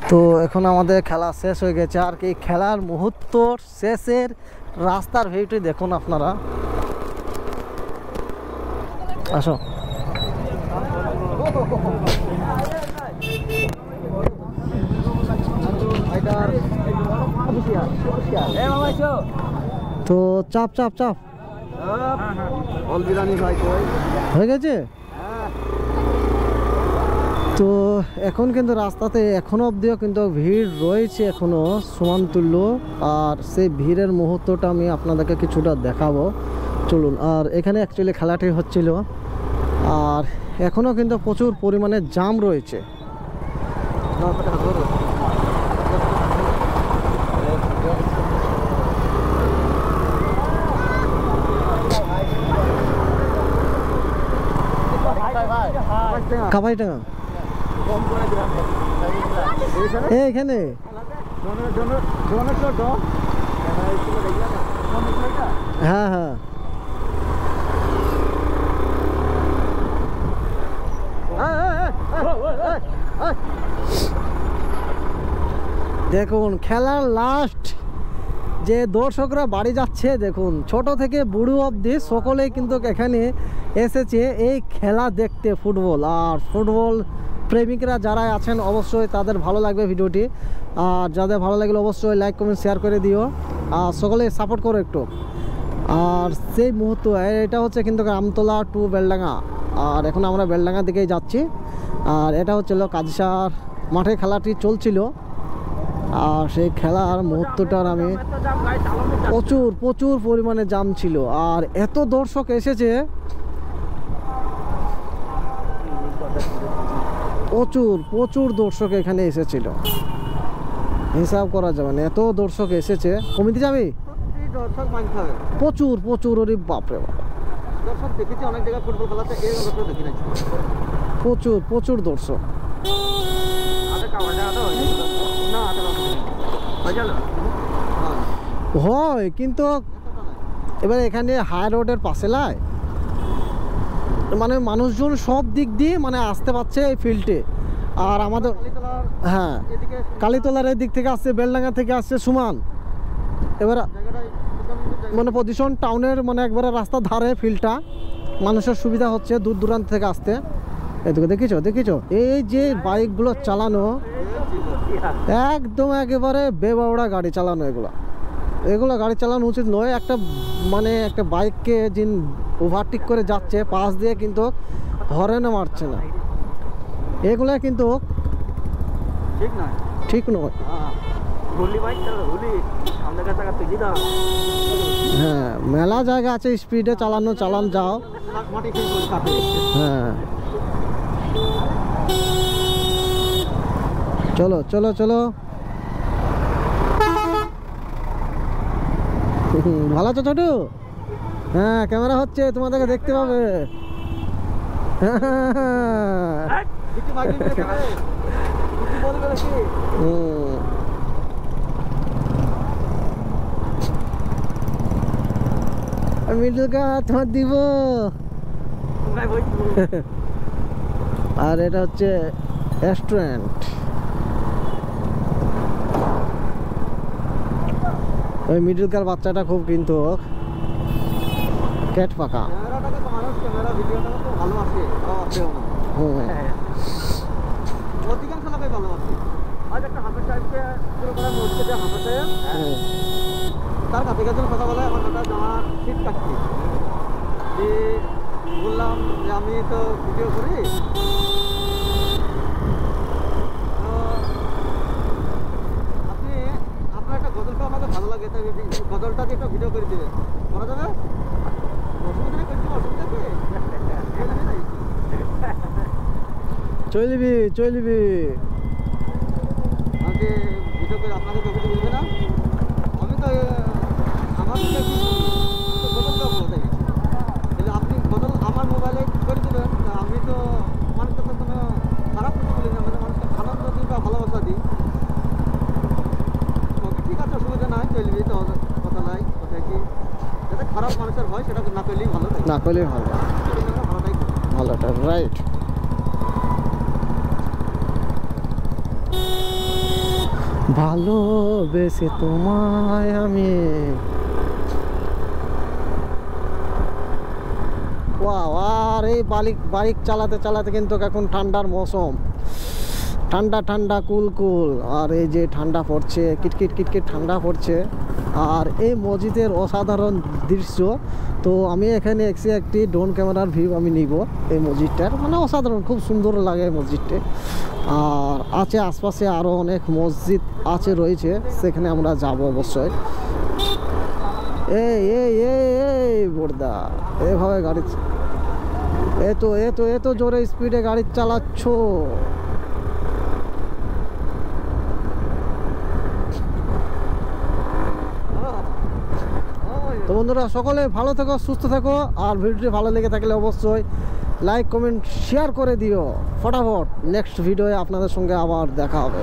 তো এখন আমাদের খেলা শেষ হয়ে গেছে, আর কি খেলার মুহূর্ত শেষের রাস্তার ভিউটি দেখুন আপনারা। আসো তো চাপ চাপ চাপ হয়ে গেছে। তো এখন কিন্তু রাস্তাতে এখনো অবধিও কিন্তু ভিড় রয়েছে, এখনো সমান তুল্য। আর সেই ভিড়ের মুহূর্তটা আমি আপনাদেরকে কিছুটা দেখাবো, চলুন। আর এখানে অ্যাকচুয়ালি খেলাটি হচ্ছিল, আর এখনো কিন্তু প্রচুর পরিমাণে জাম রয়েছে। কাবাইটা এখানে হ্যাঁ হ্যাঁ দেখুন খেলার লাস্ট যে দর্শকরা বাড়ি যাচ্ছে, দেখুন ছোট থেকে বুড়ো অবধি সকলেই কিন্তু এখানে এসেছে এই খেলা দেখতে, ফুটবল। আর ফুটবল প্রেমিকরা যারা আছেন অবশ্যই তাদের ভালো লাগবে ভিডিওটি, আর যাদের ভালো লাগলে অবশ্যই লাইক কমেন্ট শেয়ার করে দিও, আর সকলে সাপোর্ট করো একটু। আর সেই মুহূর্ত এটা হচ্ছে কিন্তু আমতলা টু বেলডাঙ্গা, আর এখন আমরা বেলডাঙ্গা দিকেই যাচ্ছি। আর এটা হচ্ছিল কাজিসার মাঠে খেলাটি চলছিল, আর সেই খেলার মুহূর্তটার আমি প্রচুর প্রচুর পরিমাণে জাম ছিল, আর এত দর্শক এসেছে, প্রচুর প্রচুর দর্শক এখানে এসেছিল, হিসাব করা যাবে না, এত দর্শক এসেছে। কমিতে যাবি প্রচুর প্রচুর, ওরে বাপরে বাপ, প্রচুর প্রচুর দর্শক। হয় কিন্তু এবার এখানে হাই রোডের পাশে লাই, মানে মানুষজন সব দিক দিয়ে মানে আসতে পারছে এই ফিল্ডে। আর আমাদের হ্যাঁ কালীতলার এই দিক থেকে আসছে, বেলডাঙ্গা থেকে আসছে সুমান, এবার মানে পজিশন টাউনের মানে একবারে রাস্তার ধারে ফিল্ডটা, মানুষের সুবিধা হচ্ছে দূর দূরান্ত থেকে আসতে। এদিকে দেখিছো দেখিছো এই যে বাইকগুলো চালানো, একদম একেবারে বেবাওড়া গাড়ি চালানো, এগুলো গাড়ি চালানো উচিত নয়। একটা মানে একটা বাইককে যিনি ওভারটেক করে যাচ্ছে পাশ দিয়ে কিন্তু হর্নও মারছে না, এগুলো কিন্তু ঠিক নয়। হ্যাঁ মেলা জায়গা আছে স্পিডে চালানো, চালান যাও। হ্যাঁ চলো চলো চলো, ভালো আছো ছোটু? হ্যাঁ ক্যামেরা হচ্ছে, তোমাদেরকে দেখতে পাবে। মিডল কা তোমার দিব। আর এটা হচ্ছে রেস্টুরেন্ট, ওই মিডল কার বাচ্চাটা খুব কিন্তু ক্যাট পাকা। তার কাছে কাছে কথা বলে আমার হঠাৎ আমার শীত কাটছে, যে বললাম যে আমি তো ভিডিও করি, তো আপনি আপনার একটা গজলটা আমাকে ভালো লাগে, তাই গজলটাকে একটা ভিডিও করে দেবেন, করা যাবে? অসুবিধা নেই, করছি, অসুবিধা কি? চলবি চলবি, আমাকে ভিডিও করে আপনাকে তো কিছু বলবে না, আমি তো আমার গজলটা বলতে গেছি, তাহলে আপনি গজল আমার মোবাইলে করে দেবেন, আমি তো মানুষকে তো কোনো খারাপ কিছু বলি না, মানে মানুষকে আনন্দ দিই বা ভালোবাসা দিই। ওকে ঠিক আছে, অসুবিধা নাই, চলবি তো, কথা নাই, কথা কি যাতে খারাপ মানুষের হয় সেটা না করলেই ভালো, না করলেই ভালো, ভালোটাই ভালোটা রাইট। ভালোবেসে তোমায় আমি। ওয়াও! আর এই বাইক চালাতে চালাতে কিন্তু এখন ঠান্ডার মৌসুম, ঠান্ডা ঠান্ডা কুল কুল, আর এই যে ঠান্ডা পড়ছে, কিটকিট কিটকিট ঠান্ডা পড়ছে। আর এই মসজিদের অসাধারণ দৃশ্য। তো আমি এখানে একটি ড্রোন ক্যামেরার ভিউ আমি নিব এই মসজিদটার, মানে অসাধারণ, খুব সুন্দর লাগে এই মসজিদটা। আর আছে আশপাশে আরও অনেক মসজিদ আছে রয়েছে, সেখানে আমরা যাব অবশ্যই। এই এই এই এই বোরদা, এভাবে গাড়ি এত জোরে স্পিডে গাড়ি চালাচ্ছ। তো বন্ধুরা, সকলে ভালো থেকো, সুস্থ থেকো। আর ভিডিওটি ভালো লেগে থাকলে অবশ্যই লাইক কমেন্ট শেয়ার করে দিও ফটাফট। নেক্সট ভিডিওয়ে আপনাদের সঙ্গে আবার দেখা হবে।